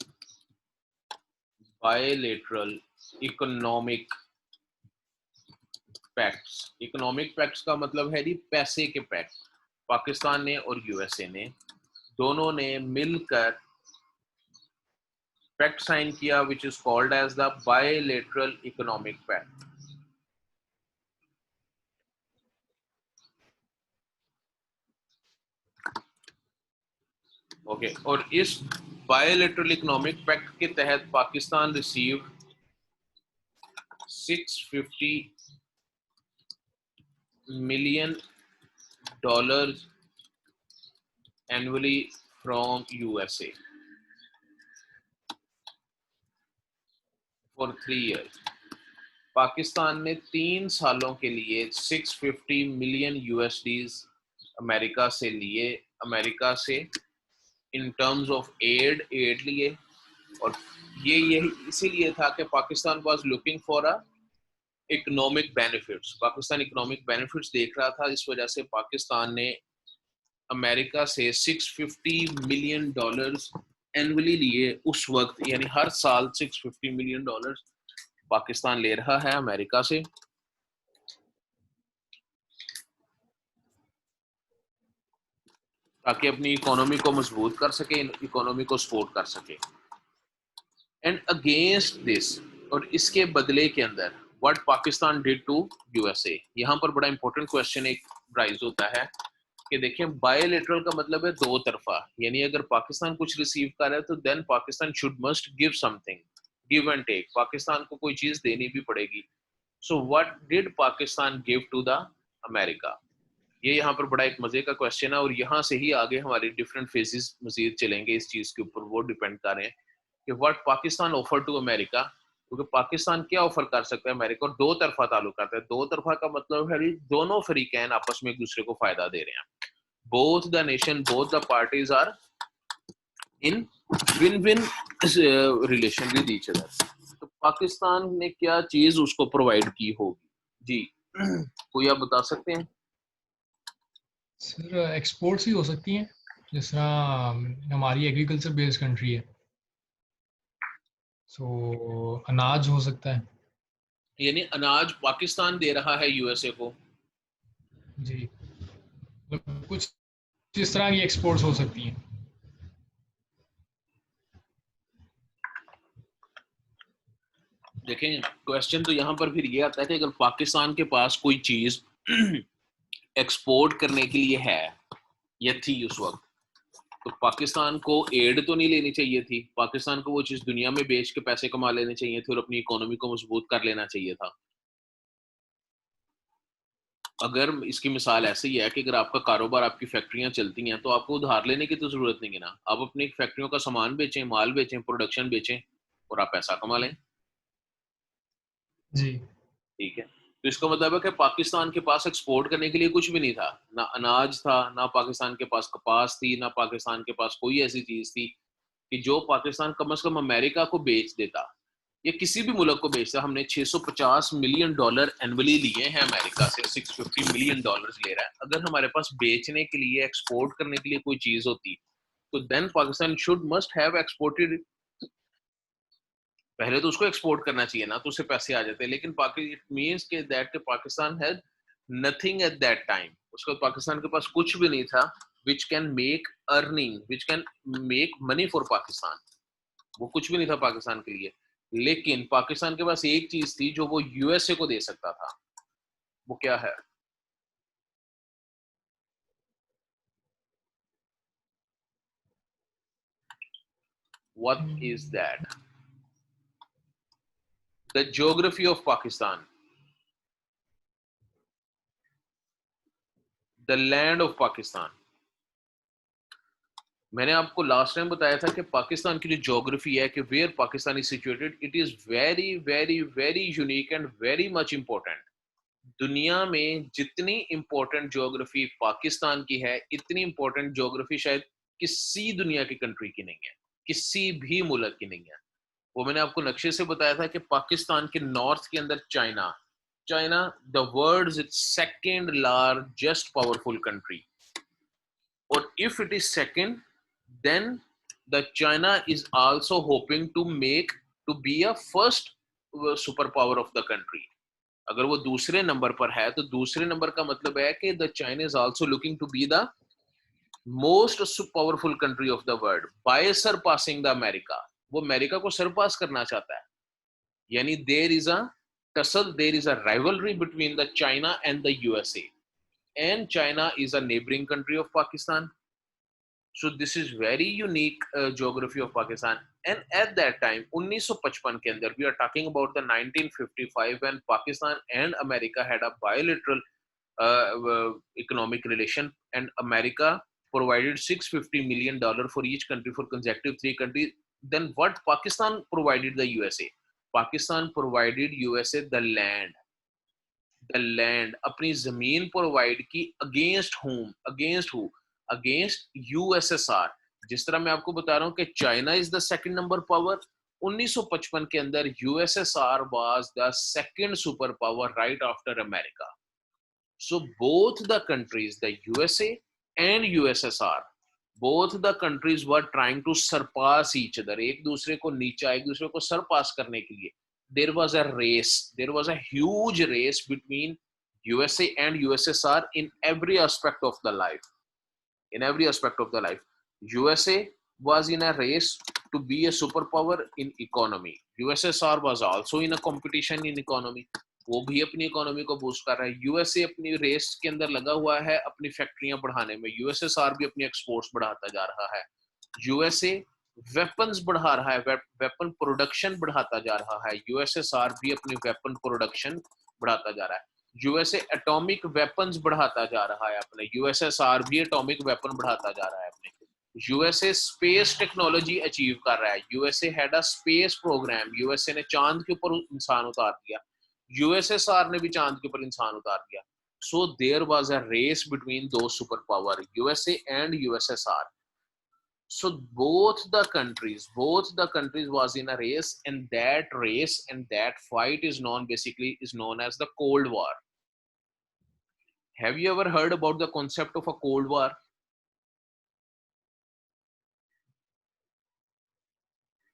A: bilateral economic pacts. Economic pacts का मतलब है जी पैसे के पैक्ट. पाकिस्तान ने और यूएसए ने दोनों ने मिलकर पैक्ट साइन किया which is called as the bilateral economic pact. Okay और इस bilateral economic pact के तहत Pakistan receive $650 million annually from USA for 3 years. Pakistan ने 3 सालों के लिए 650 मिलियन USDs अमेरिका से लिए, अमेरिका से इन टर्म्स ऑफ एड लिए. और ये यही इसीलिए था कि Pakistan was looking for a economic benefits. Pakistan economic benefits देख रहा था, इस वजह से पाकिस्तान ने अमेरिका से $650 मिलियन एनुअली लिए उस वक्त, यानी हर साल $650 मिलियन पाकिस्तान ले रहा है अमेरिका से ताकि अपनी इकोनॉमी को मजबूत कर सके, इकोनॉमी को सपोर्ट कर सके। एंड अगेंस्ट दिस, और इसके बदले के अंदर what Pakistan did to USA. यहाँ पर बड़ा इंपॉर्टेंट क्वेश्चन एक राइज होता है कि देखिए बायोलेटरल का मतलब है दो तरफा, यानी अगर पाकिस्तान कुछ रिसीव कर रहा है तो then Pakistan should must give something, give and take, Pakistan को कोई चीज देनी भी पड़ेगी। So what did Pakistan give to the America? ये यहाँ पर बड़ा एक मजे का क्वेश्चन है, और यहाँ से ही आगे हमारे डिफरेंट फेजेस मजीद चलेंगे इस चीज के ऊपर, वो डिपेंड कर रहे हैं कि what Pakistan offer to America. क्योंकि पाकिस्तान क्या ऑफर कर सकता है अमेरिका, और दो तरफा ताल्लुकात है। दो तरफा का मतलब है दोनों फरीकैन आपस में एक दूसरे को फायदा दे रहे हैं। both the nation, both the parties are in win-win relation with each other. तो पाकिस्तान ने क्या चीज उसको प्रोवाइड की होगी जी? कोई आप बता सकते हैं?
B: सर एक्सपोर्ट्स ही हो सकती हैं, जिस तरह हमारी एग्रीकल्चर बेस्ड कंट्री है, सो अनाज हो सकता है।
A: यानी अनाज पाकिस्तान दे रहा है यूएसए को?
B: जी, मतलब कुछ इस तरह की एक्सपोर्ट्स हो सकती हैं।
A: देखें, क्वेश्चन तो यहाँ पर फिर ये आता है कि अगर पाकिस्तान के पास कोई चीज एक्सपोर्ट करने के लिए है या थी उस वक्त, तो पाकिस्तान को एड तो नहीं लेनी चाहिए थी, पाकिस्तान को वो चीज दुनिया में बेच के पैसे कमा लेने चाहिए थे और अपनी इकोनॉमी को मजबूत कर लेना चाहिए था। अगर इसकी मिसाल ऐसे ही है कि अगर आपका कारोबार, आपकी फैक्ट्रियां चलती हैं तो आपको उधार लेने की तो जरूरत नहीं है ना, आप अपनी फैक्ट्रियों का सामान बेचें, माल बेचें, प्रोडक्शन बेचें और आप पैसा कमा लें।
B: जी,
A: ठीक है, तो इसका मतलब है कि पाकिस्तान के पास एक्सपोर्ट करने के लिए कुछ भी नहीं था, ना अनाज था, ना पाकिस्तान के पास कपास थी, ना पाकिस्तान के पास कोई ऐसी चीज थी कि जो पाकिस्तान कम से कम अमेरिका को बेच देता या किसी भी मुल्क को बेचता। हमने 650 मिलियन डॉलर एनुअली लिए हैं अमेरिका से, 650 मिलियन डॉलर ले रहा है। अगर हमारे पास बेचने के लिए, एक्सपोर्ट करने के लिए कोई चीज होती तो then Pakistan should must have exported. पहले तो उसको एक्सपोर्ट करना चाहिए ना, तो उससे पैसे आ जाते हैं। लेकिन इट मीन्स के that Pakistan had nothing at that time, उसका पाकिस्तान के पास कुछ भी नहीं था which can make earning, which can make money for Pakistan. वो कुछ भी नहीं था पाकिस्तान के लिए। लेकिन पाकिस्तान के पास एक चीज थी जो वो यूएसए को दे सकता था, वो क्या है? What is that? The geography of Pakistan, the land of Pakistan. मैंने आपको लास्ट टाइम बताया था कि पाकिस्तान की जो ज्योग्राफी है, कि where Pakistan is situated, it is very very very unique and very much important. दुनिया में जितनी इंपॉर्टेंट ज्योग्राफी पाकिस्तान की है, इतनी इंपॉर्टेंट ज्योग्राफी शायद किसी दुनिया की कंट्री की नहीं है, किसी भी मुल्क की नहीं है। वो मैंने आपको नक्शे से बताया था कि पाकिस्तान के नॉर्थ के अंदर China, China the world's second largest powerful country, और if it is second, then the China is also hoping to make to be a first superpower of the country. अगर वो दूसरे नंबर पर है तो दूसरे नंबर का मतलब है कि the China is also looking to be the most powerful country of the world by surpassing the America. वो अमेरिका को सरपास करना चाहता है। यानी there is a tussle, there is a rivalry between the China and the USA, and China is a neighboring country of Pakistan. So this is very unique geography of Pakistan. And at that time 1955 के अंदर, we are talking about the 1955, when Pakistan and America had a bilateral economic relation, and America provided $650 million for each country for consecutive 3 countries. Then what Pakistan provided the USA? Pakistan provided USA the land, अपनी जमीन प्रोवाइड की against whom, against who, against USSR. जिस तरह मैं आपको बता रहा हूं कि China is the second number power, 1955 के अंदर USSR was the second super power right after America. So both the countries, the USA and USSR, both the countries were trying to surpass each other, एक दूसरे को नीचा, एक दूसरे को सरपास करने के लिए there was a race, there was a huge race between USA and USSR in every aspect of the life. In every aspect of the life, USA was in a race to be a superpower in economy. USSR was also in a competition in economy. वो भी अपनी इकोनॉमी को बूस्ट कर रहा है. यूएसए अपनी रेस के अंदर लगा हुआ है अपनी फैक्ट्रियां बढ़ाने में. यूएसएसआर भी अपनी एक्सपोर्ट्स बढ़ाता जा रहा है. यूएसए वेपन्स बढ़ा रहा है, वेपन प्रोडक्शन बढ़ाता जा रहा है. यूएसएसआर भी अपनी वेपन प्रोडक्शन बढ़ाता जा रहा है. यूएसए एटॉमिक वेपन्स बढ़ाता जा रहा है अपने. यूएसएसआर भी एटॉमिक वेपन बढ़ाता जा रहा है अपने. यूएसए स्पेस टेक्नोलॉजी अचीव कर रहा है. USA had a space programme. USA ने चांद के ऊपर इंसान उतार दिया. यूएसएसआर ने भी चांद के ऊपर इंसान उतार दिया. So there was a race between दो super power, USA and USSR. So both the countries was in a race, and that fight is known as the Cold War. Have you ever heard about the concept of a Cold War?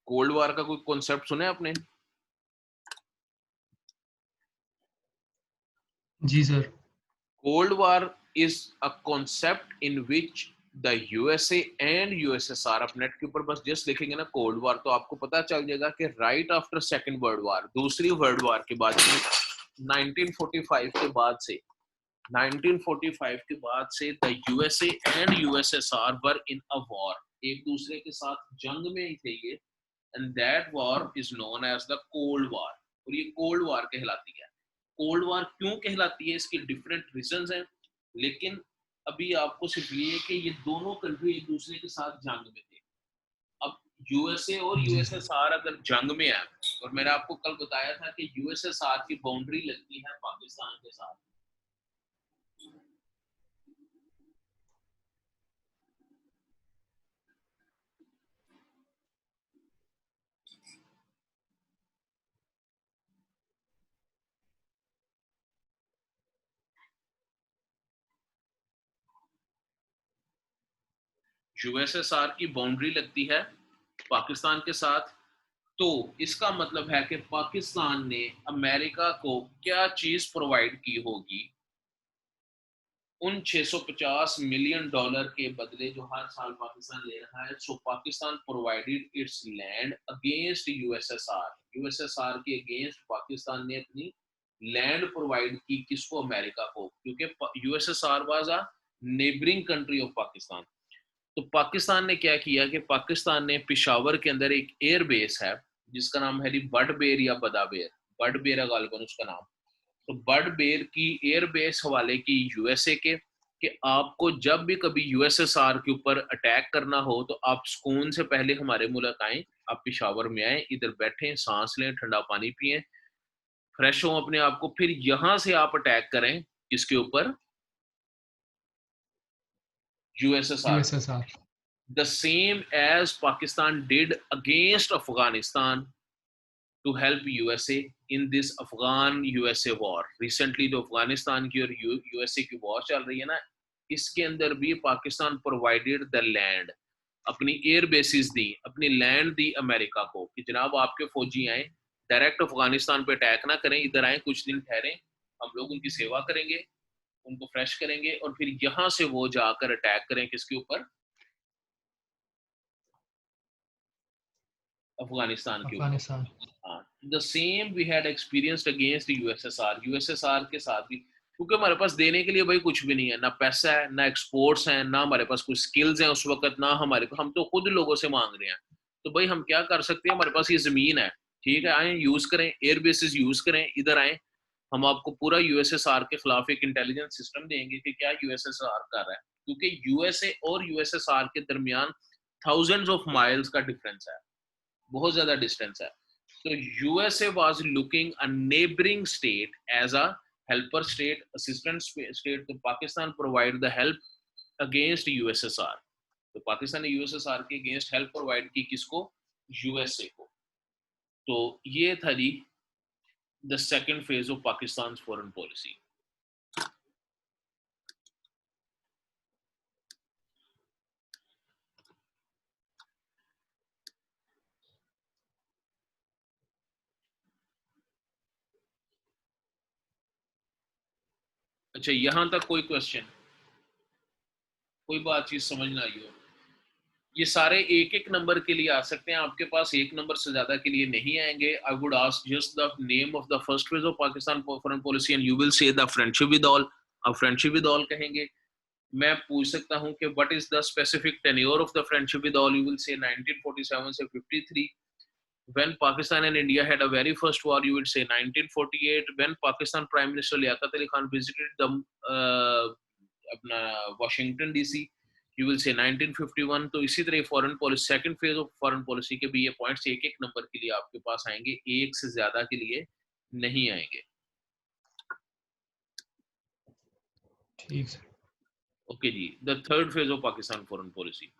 A: Cold war का कोई कॉन्सेप्ट सुने आपने?
B: जी sir.
A: Cold War is a concept in which the USA and USSR. आप नेट के ऊपर बस जस्ट देखेंगे ना कोल्ड वार तो आपको पता चल जाएगा कि right after second world war, दूसरी वर्ल्ड वार के बाद 1945 के बाद से 1945 के बाद से the USA and USSR were in a war. एक दूसरे के साथ जंग में ही थे ये. And that war is known as the cold war. और ये कोल्ड वार कहलाती है. कोल्ड वार क्यों कहलाती है, इसके डिफरेंट रीजंस हैं. लेकिन अभी आपको सिर्फ ये कि ये दोनों कंट्री एक दूसरे के साथ जंग में थे. अब यूएसए और
B: जी सर.
A: यूएसएसआर अगर जंग में है, और मैंने आपको कल बताया था कि यूएसएसआर की बाउंड्री लगती है पाकिस्तान के साथ. यूएसएसआर की बाउंड्री लगती है पाकिस्तान के साथ. तो इसका मतलब है कि पाकिस्तान ने अमेरिका को क्या चीज प्रोवाइड की होगी उन $650 मिलियन के बदले जो हर साल पाकिस्तान ले रहा है. So Pakistan provided its land against USSR. USSR के अगेंस्ट पाकिस्तान ने अपनी लैंड प्रोवाइड की. किसको? अमेरिका को. क्योंकि USSR was a neighbouring country of Pakistan. तो पाकिस्तान ने क्या किया कि पाकिस्तान ने पिशावर के अंदर एक एयर बेस है जिसका नाम है बड बेर या बदाबेर. बड बेर है गालिबन उसका नाम. तो बड बेर की एयर बेस हवाले की यूएसए के कि आपको जब भी कभी यूएसएसआर के ऊपर अटैक करना हो तो आप सुकून से पहले हमारे मुल्क आए. आप पिशावर में आए, इधर बैठे, सांस लें, ठंडा पानी पिए, फ्रेश हो अपने आप को, फिर यहां से आप अटैक करें. किसके ऊपर? USSR.
B: USSR.
A: The same as Pakistan did against Afghanistan to help USA in this Afghan USA war. Recently जो अफगानिस्तान की और USA की वॉर चल रही है ना, इसके अंदर भी पाकिस्तान प्रोवाइडेड द लैंड. अपनी एयर बेसिस दी, अपनी लैंड दी अमेरिका को कि जनाब आपके फौजी आए, डायरेक्ट अफगानिस्तान पे अटैक ना करें, इधर आए, कुछ दिन ठहरें, हम लोग उनकी सेवा करेंगे, उनको फ्रेश करेंगे, और फिर यहाँ से वो जाकर अटैक करें. किसके ऊपर? अफगानिस्तान के ऊपर.
B: Afghanistan.
A: The same we had experienced against USSR. USSR के साथ भी, क्योंकि हमारे पास देने के लिए भाई कुछ भी नहीं है, ना पैसा है, ना एक्सपोर्ट्स हैं, ना हमारे पास कुछ स्किल्स हैं उस वक्त, ना हमारे पास, हम तो खुद लोगों से मांग रहे हैं. तो भाई हम क्या कर सकते हैं, हमारे पास ये जमीन है, ठीक है, आए यूज करें, एयर बेसिस यूज करें, इधर आए, हम आपको पूरा यूएसएसआर के खिलाफ एक इंटेलिजेंस सिस्टम देंगे कि क्या यूएसएसआर कर रहा है. क्योंकि यूएसए और यूएसएसआर के दरमियान थाउजेंड्स ऑफ माइल्स का डिफरेंस है, बहुत ज्यादा डिस्टेंस है. So USA was looking a neighboring state as a helper state, assistant state. तो Pakistan provide the help against USSR. तो पाकिस्तान ने USSR के against help provide की किसको? USA को. तो ये था जी the second phase of Pakistan's foreign policy. अच्छा, यहां तक कोई क्वेश्चन, कोई बात चीज समझ ना आई हो? ये सारे एक एक नंबर के लिए आ सकते हैं, आपके पास एक नंबर से ज्यादा के लिए नहीं आएंगे। I would ask just the name of the first phase of Pakistan foreign policy and you will say the friendship with all. आप फ्रेंडशिप विद ऑल कहेंगे। मैं पूछ सकता हूं कि what is the specific tenure of the friendship with all, you will say 1947 से 53। when Pakistan and India had a very first war, you would say 1948. When Pakistan Prime Minister Liaquat Ali Khan visited the अपना Washington DC, you will say 1951. तो इसी तरह foreign policy second phase of foreign policy के भी ये पॉइंट्स एक एक नंबर के लिए आपके पास आएंगे, एक से ज्यादा के लिए नहीं आएंगे।
B: ठीक sir.
A: Okay ji, the third phase of Pakistan foreign policy.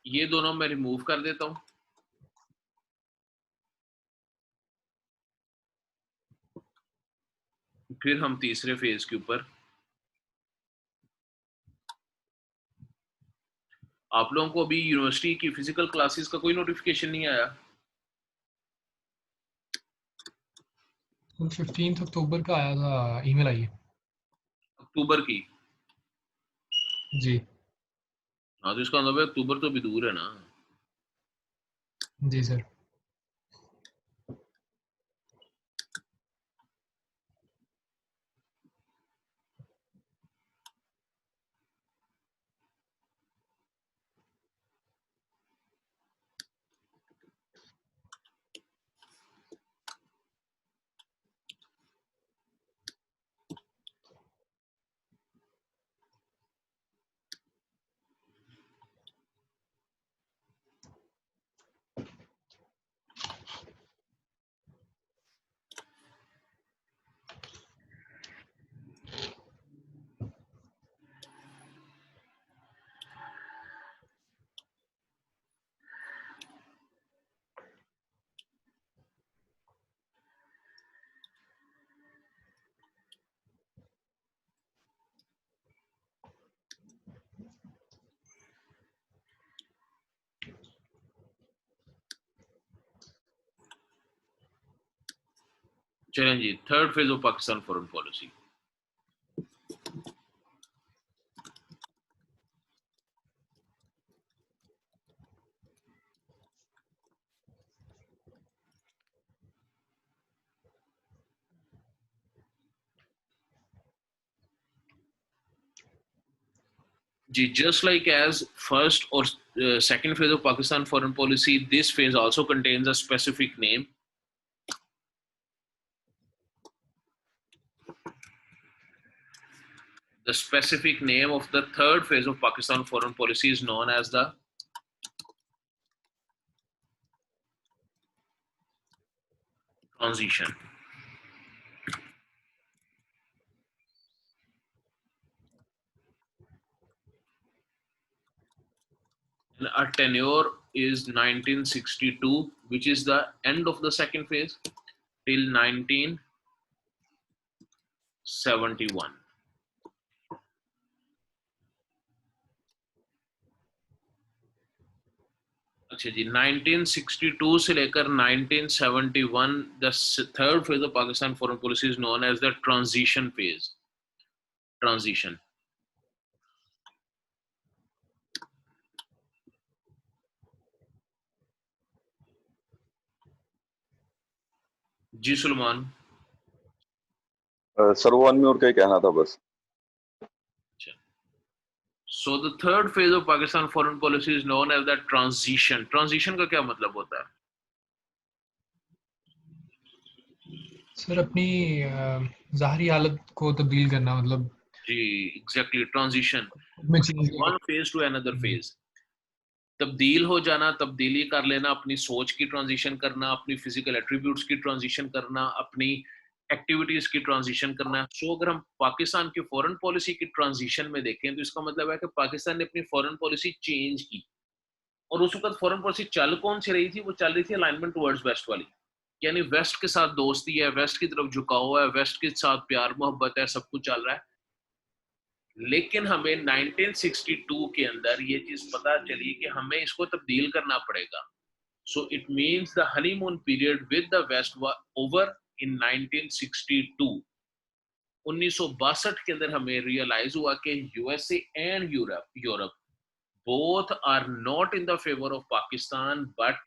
A: ये दोनों मैं रिमूव कर देता हूं। फिर हम तीसरे फेज के ऊपर, आप लोगों को अभी यूनिवर्सिटी की फिजिकल क्लासेस का कोई नोटिफिकेशन नहीं आया?
B: 15 अक्टूबर का आया था, ईमेल आई है।
A: अक्टूबर की?
B: जी
A: हाँ, तो इसका मतलब अक्टूबर तो भी दूर है ना।
B: जी सर।
A: चलें जी, third phase of Pakistan foreign policy. जी, just like as first or second phase of Pakistan foreign policy, this phase also contains a specific name. The specific name of the third phase of Pakistan foreign policy is known as the transition. And our tenure is 1962, which is the end of the second phase, till 1971. अच्छा जी, 1962 से लेकर 1971 the third phase of Pakistan foreign policy is known as the transition phase. Transition. जी सुलेमान।
C: सर वन में और क्या कहना था बस।
A: So the third phase of Pakistan foreign policy is known as the transition. Transition का क्या मतलब होता है?
B: सर अपनी ज़ाहरी हालत को तब्दील करना, मतलब
A: जी exactly, transition
B: में change.
A: one phase to another phase, तब्दील हो जाना, तब्दीली कर लेना, अपनी सोच की ट्रांजिशन करना, अपनी फिजिकल एट्रीब्यूट्स की ट्रांजिशन करना, अपनी एक्टिविटीज की ट्रांजिशन करना। सो अगर हम पाकिस्तान की फॉरेन पॉलिसी की ट्रांजिशन में देखें तो इसका मतलब है कि पाकिस्तान ने अपनी फॉरेन पॉलिसी चेंज की। और उस वक्त फॉरेन पॉलिसी चल कौन सी रही थी? वो चल रही थी अलाइनमेंट टुवर्ड्स वेस्ट वाली, यानी वेस्ट के साथ दोस्ती है, वेस्ट की तरफ झुकाव है, वेस्ट के साथ प्यार मोहब्बत है, सब कुछ चल रहा है। लेकिन हमें 1962 के अंदर ये चीज पता चली कि हमें इसको तब्दील करना पड़ेगा। So it means the honeymoon period with the West was over in 1962. 1962 के अंदर हमें रियलाइज हुआ कि USA and Europe both are not in the favor of Pakistan, but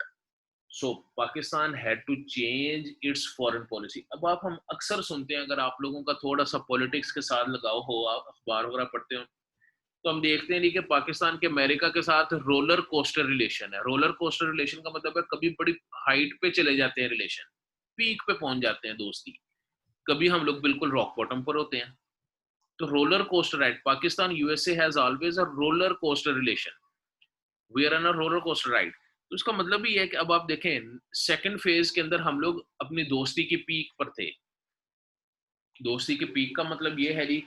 A: so Pakistan had to change its foreign policy. अब आप हम अक्सर सुनते हैं, अगर आप लोगों का थोड़ा सा पॉलिटिक्स के साथ लगाव हो, आप अखबार वगैरह पढ़ते हो, तो हम देखते हैं नहीं कि पाकिस्तान के अमेरिका के साथ रोलर कोस्टर रिलेशन है. रोलर कोस्टर रिलेशन का मतलब है कभी बड़ी हाइट पे चले जाते हैं रिलेशन, पीक पे पहुंच जाते हैं दोस्ती, कभी हम लोग बिल्कुल रॉक बॉटम पर होते हैं. तो roller coaster right, Pakistan USA has always a roller coaster relation, we are on a roller coaster ride. तो इसका मतलब ये है कि अब आप देखें सेकंड फेज के अंदर हम लोग अपनी दोस्ती की पीक पर थे. दोस्ती के पीक का मतलब ये है जी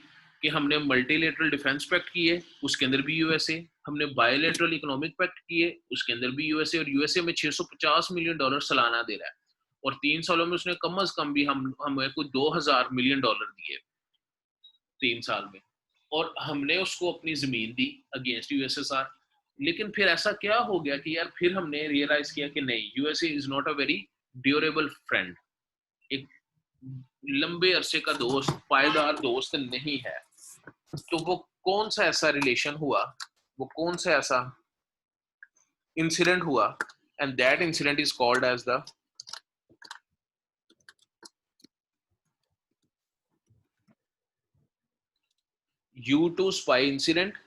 A: कि हमने मल्टीलेटरल डिफेंस पैक्ट किए, उसके अंदर भी यूएसए. हमने बायोलेटरल इकोनॉमिक पैक्ट किए, उसके अंदर भी यूएसए. और यूएसए में $650 मिलियन सालाना दे रहा है, और 3 सालों में उसने कम अज कम भी हमें कुछ $2000 मिलियन दिए 3 साल में. और हमने उसको अपनी जमीन दी अगेंस्ट यूएसएसआर. लेकिन फिर ऐसा क्या हो गया कि यार फिर हमने रियलाइज किया कि नहीं, USA is not a very durable friend, एक लंबे अरसे का दोस्त, पायदार दोस्त नहीं है. तो वो कौन सा ऐसा रिलेशन हुआ, वो कौन सा ऐसा इंसिडेंट हुआ, and that incident is called as the U2 spy incident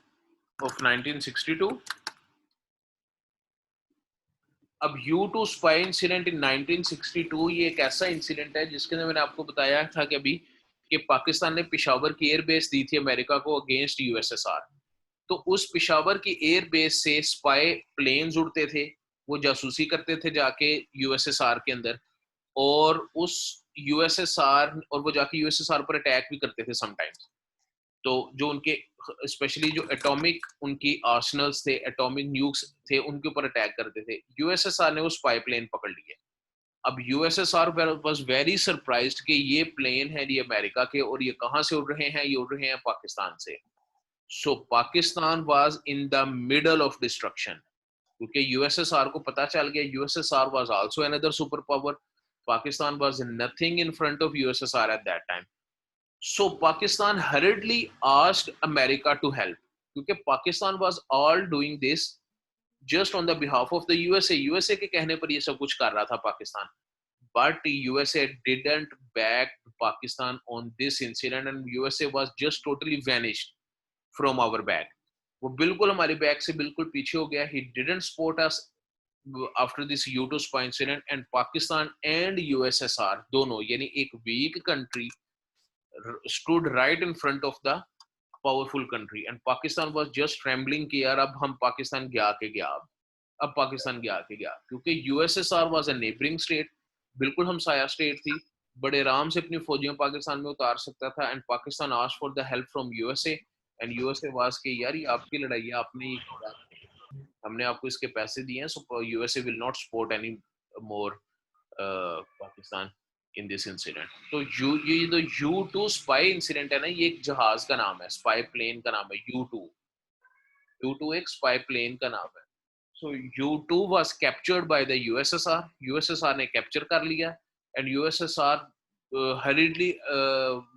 A: of 1962. अब U2 spy incident in 1962 ये एक ऐसा इंसिडेंट है जिसके अंदर मैंने आपको बताया था कि अभी कि पाकिस्तान ने पिशावर की एयर बेस दी थी अमेरिका को अगेंस्ट यूएसएसआर. तो उस पिशावर की एयर बेस से स्पाई प्लेन्स उड़ते थे, वो जासूसी करते थे जाके यूएसएसआर के अंदर, और उस यूएसएसआर और वो जाके यूएसएसआर पर अटैक भी करते थे समटाइम्स. तो जो उनके स्पेशली जो एटॉमिक उनकी आर्सनल्स थे, एटॉमिक न्यूक्स थे, उनके ऊपर अटैक करते थे. यूएसएसआर ने वो स्पाई प्लेन पकड़ लिए. अब यूएसएसआर वाज वेरी सरप्राइज्ड कि ये प्लेन है ये अमेरिका के, और ये कहाँ से उड़ रहे हैं, ये उड़ रहे हैं पाकिस्तान से. So Pakistan was in the middle of destruction, क्योंकि यूएसएसआर को पता चल गया USSR was also another super power. Pakistan was nothing in front of USSR at that time. So Pakistan hurriedly asked America to help, क्योंकि Pakistan was all doing this just on the behalf of the USA. USA के कहने पर ये सब कुछ कर रहा था Pakistan. But USA didn't back Pakistan on this incident, and USA was just totally vanished from our back. वो बिल्कुल हमारे बैक से बिल्कुल पीछे हो गया. He didn't support us after this U2 spy incident, and Pakistan and USSR दोनों यानी एक weak country stood right in front of the powerful country, and Pakistan was just trembling कि यार अब हम पाकिस्तान गया के गया, अब पाकिस्तान गया के गया, क्योंकि USSR was a neighbouring state, बिल्कुल हमसाया स्टेट थी, बड़े आराम से अपनी फौजियों पाकिस्तान में उतार सकता था. And Pakistan asked for the help from USA, and USA was के यार ये आपकी लड़ाई है, आपने ही किया, हमने आपको इसके पैसे दिए हैं, so USA will not support any more Pakistan in this incident. तो ये जो U2 स्पाई इंसिडेंट है ना, ये एक जहाज का नाम है, स्पाई प्लेन का नाम है U2. U2 एक स्पाई प्लेन का नाम है. सो U2 was captured by the USSR. USSR ने कैप्चर कर लिया, and USSR hurriedly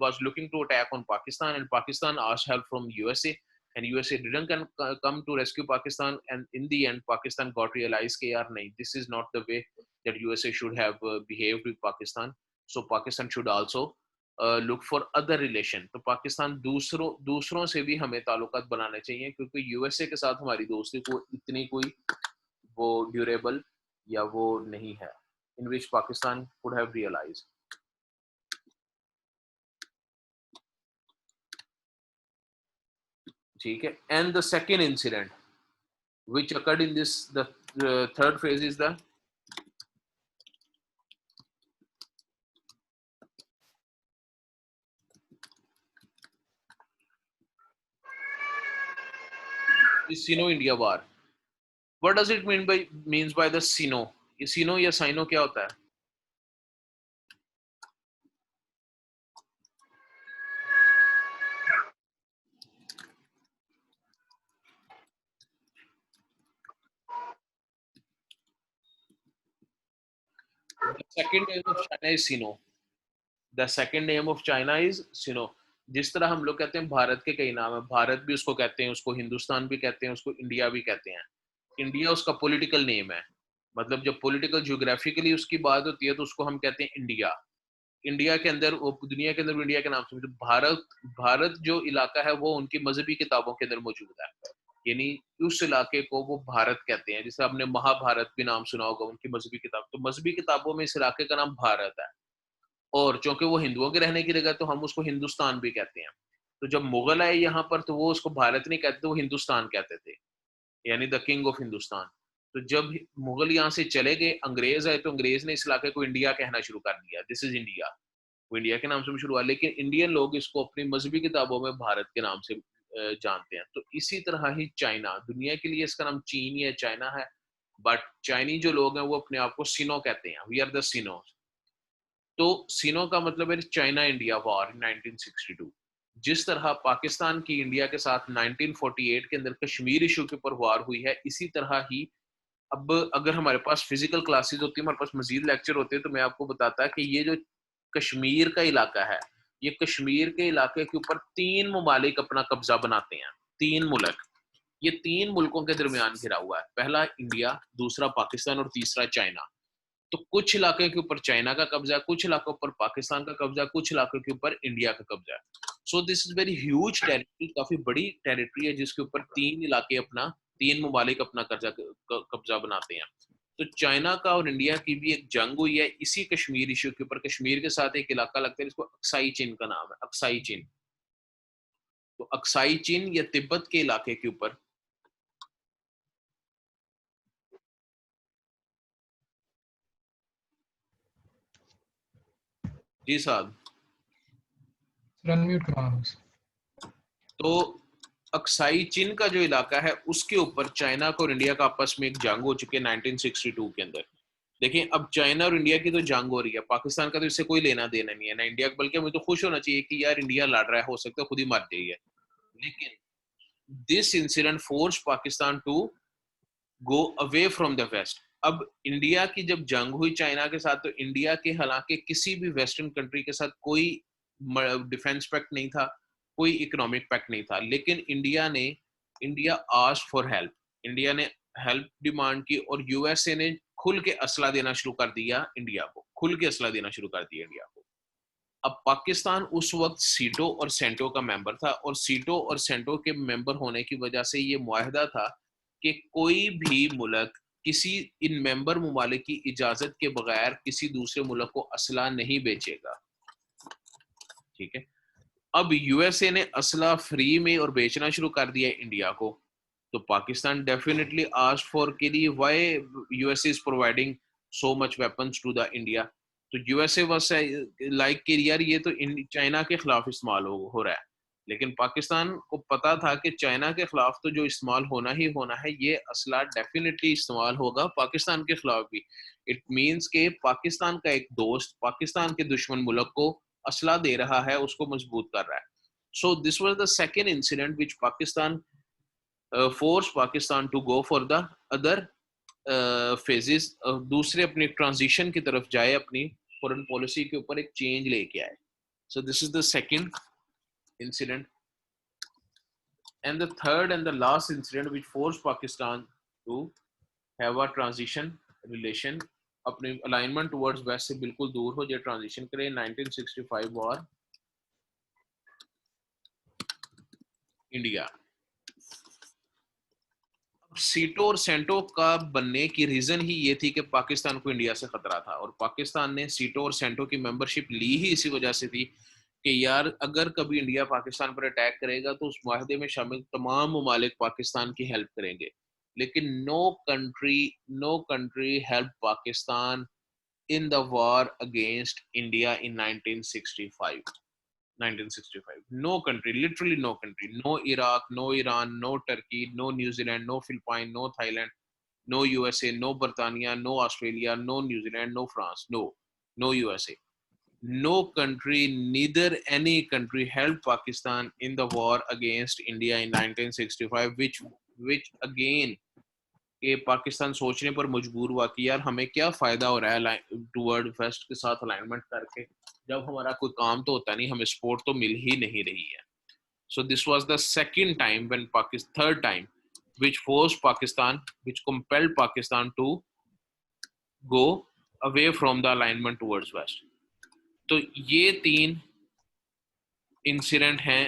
A: was looking to attack on Pakistan, and Pakistan asked help from USA, and USA didn't come to rescue Pakistan, and in the end Pakistan got realized कि यार नहीं, this is not the way that USA should have behaved with Pakistan. So Pakistan should also look for other relation. तो पाकिस्तान दूसरों से भी हमें ताल्लुकात बनाने चाहिए, क्योंकि यूएसए के साथ हमारी दोस्ती को इतनी कोई वो ड्यूरेबल या वो नहीं है, in which Pakistan could have realized. ठीक है. And the second incident which occurred in this, the third phase is the Sino-India war. What does it means by the Sino? ये Sino या Sino क्या होता है? second name of China is Sino. The second name of China is Sino. जिस तरह हम लोग कहते हैं भारत के कई नाम है, भारत भी उसको कहते हैं, उसको हिंदुस्तान भी कहते हैं, उसको इंडिया भी कहते हैं. इंडिया उसका पॉलिटिकल नेम है, मतलब जब पॉलिटिकल ज्योग्राफिकली उसकी बात होती है तो उसको हम कहते हैं इंडिया. इंडिया के अंदर, वो दुनिया के अंदर इंडिया के नाम से, भारत, भारत जो इलाका है वो उनकी मजहबी किताबों के अंदर मौजूद है, यानी उस इलाके को वो भारत कहते हैं. जैसे आपने महाभारत भी नाम सुना होगा, उनकी मजहबी किताब, तो मजहबी किताबों में इस इलाके का नाम भारत है. और चूंकि वो हिंदुओं के रहने की जगह, तो हम उसको हिंदुस्तान भी कहते हैं. तो जब मुगल आए यहाँ पर तो वो उसको भारत नहीं कहते, वो हिंदुस्तान कहते थे, यानी द किंग ऑफ हिंदुस्तान. तो जब मुगल यहाँ से चले गए, अंग्रेज आए, तो अंग्रेज ने इस इलाके को इंडिया कहना शुरू कर दिया, दिस इज इंडिया. वो इंडिया के नाम से शुरू हुआ, लेकिन इंडियन लोग इसको अपनी मजहबी किताबों में भारत के नाम से जानते हैं. तो इसी तरह ही चाइना, दुनिया के लिए इसका नाम चीन या चाइना है, बट चाइनी जो लोग हैं वो अपने आप को सिनो कहते हैं, वी आर द सिनो. तो सिनो का मतलब है चाइना इंडिया वॉर 1962. जिस तरह पाकिस्तान की इंडिया के साथ 1948 के अंदर कश्मीर इशू के ऊपर वॉर हुई है, इसी तरह ही अब अगर हमारे पास फिजिकल क्लासेस होती है, हमारे पास मजीद लेक्चर होते हैं, तो मैं आपको बताता कि ये जो कश्मीर का इलाका है, ये कश्मीर के इलाके के ऊपर 3 ममालिक अपना कब्जा बनाते हैं. 3 मुल्क, ये 3 मुल्कों के दरमियान घिरा हुआ है. पहला इंडिया, दूसरा पाकिस्तान और तीसरा चाइना. तो कुछ इलाके के ऊपर चाइना का कब्जा, कुछ इलाकों पर पाकिस्तान का कब्जा, कुछ इलाकों के ऊपर इंडिया का कब्जा. So this is very huge territory, काफी बड़ी टेरिटरी है, जिसके ऊपर 3 इलाके अपना, 3 ममालिक अपना कब्जा बनाते हैं. तो चाइना का और इंडिया की भी एक जंग हुई है इसी कश्मीर इशू के ऊपर. कश्मीर के साथ एक इलाका लगता है, इसको अक्साई चीन का नाम है, अक्साई चीन. तो अक्साई चीन या तिब्बत के इलाके के ऊपर जी साहब.
B: अनम्यूट करवाना बस.
A: तो अक्साई चीन का जो इलाका है उसके ऊपर चाइना को और इंडिया का आपस में एक जंग हो चुकी है 1962 के अंदर. देखिए अब चाइना और इंडिया की तो जंग हो रही है, पाकिस्तान का तो इससे कोई लेना देना नहीं है ना इंडिया, बल्कि हमें तो खुश होना चाहिए कि यार इंडिया लड़ रहा है, हो सकता है खुद ही मर जाइए. लेकिन this incident force Pakistan to go away from the west. अब इंडिया की जब जंग हुई चाइना के साथ, तो इंडिया के हालांकि किसी भी वेस्टर्न कंट्री के साथ कोई डिफेंस पैक्ट नहीं था, कोई इकोनॉमिक पैक्ट नहीं था, लेकिन India asked for help. India ने हेल्प डिमांड की और यूएसए ने खुल के असला देना शुरू कर दिया इंडिया को, खुल के असला देना शुरू कर दिया इंडिया को. अब पाकिस्तान उस वक्त सीटो और सेंटो का मेंबर था, और सीटो और सेंटो के मेंबर होने की वजह से ये मुआहदा था कि कोई भी मुल्क किसी इन मेंबर ममालिक की इजाजत के बगैर किसी दूसरे मुल्क को असला नहीं बेचेगा. ठीक है. अब यूएसए ने असला फ्री में और बेचना शुरू कर दिया इंडिया को, तो पाकिस्तान डेफिनेटली आस्क्ड फॉर के लिए why USA is providing so much weapons to the India. तो यूएसए वाज लाइक कि यार ये तो चाइना के खिलाफ इस्तेमाल हो रहा है, लेकिन पाकिस्तान को पता था कि चाइना के खिलाफ तो जो इस्तेमाल होना ही होना है, ये असला डेफिनेटली इस्तेमाल होगा पाकिस्तान के खिलाफ भी. इट मीन्स के पाकिस्तान का एक दोस्त पाकिस्तान के दुश्मन मुल्क को असला दे रहा है, उसको मजबूत कर रहा है. So this was the second incident which Pakistan force Pakistan to go for the other phases, दूसरे अपनी ट्रांजिशन की तरफ जाए, अपनी फॉरेन पॉलिसी के ऊपर एक चेंज लेके आए. So this is the second incident. And the third and the last incident which forced Pakistan to have a transition relation, अपने alignment towards west से बिल्कुल दूर हो जाए, transition करे, 1965 war इंडिया. सीटो और सेंटो का बनने की रीजन ही ये थी कि पाकिस्तान को इंडिया से खतरा था, और पाकिस्तान ने सीटो और सेंटो की मेंबरशिप ली ही इसी वजह से थी कि यार अगर कभी इंडिया पाकिस्तान पर अटैक करेगा तो उस माहदे में शामिल तमाम ममालिक पाकिस्तान की हेल्प करेंगे. लेकिन no country help Pakistan in the war against India in 1965. No country, literally no country, no Iraq, no Iran, no Turkey, no New Zealand, no Philippines, no Thailand, no USA, no Britannia, no Australia, no New Zealand, no France, no USA. No country, neither any country helped Pakistan in the war against India in 1965, which again कि पाकिस्तान सोचने पर मजबूर हुआ कि यार हमें क्या फ़ायदा हो रहा है टूवर्ड वेस्ट के साथ अलाइनमेंट करके, जब हमारा कोई काम तो होता नहीं, हमें सपोर्ट तो मिल ही नहीं रही है. So this was the second time when third time, which forced Pakistan, which compelled Pakistan to go away from the alignment towards west. तो ये 3 इंसिडेंट हैं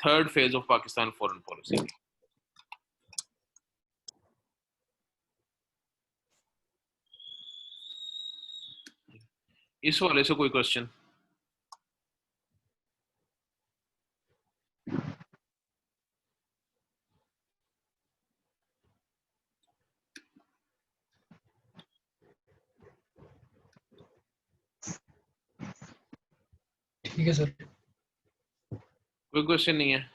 A: third phase of Pakistan foreign policy. इस वाले से कोई क्वेश्चन?
B: ठीक है सर.
A: कोई क्वेश्चन नहीं है?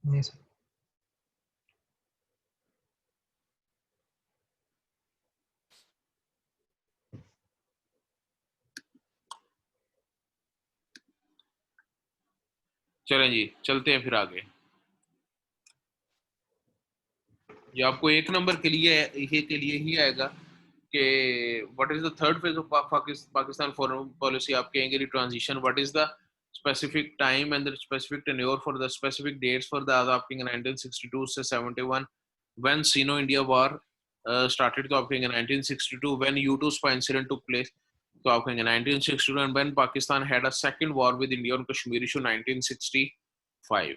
B: नहीं सर.
A: चलें जी, चलते हैं फिर आगे. ये आपको 1 नंबर के लिए ही आएगा कि what is the third phase of Pakistan foreign policy. आप कहेंगे transition, what is the specific time and the specific tenure for the specific dates for the आपके 1962 से 71 when Sino-India war started, तो आप कहेंगे 1962 when U2 spy incident took place, तो आप कहेंगे 1962, and when Pakistan had a second war with India on Kashmir issue 1965.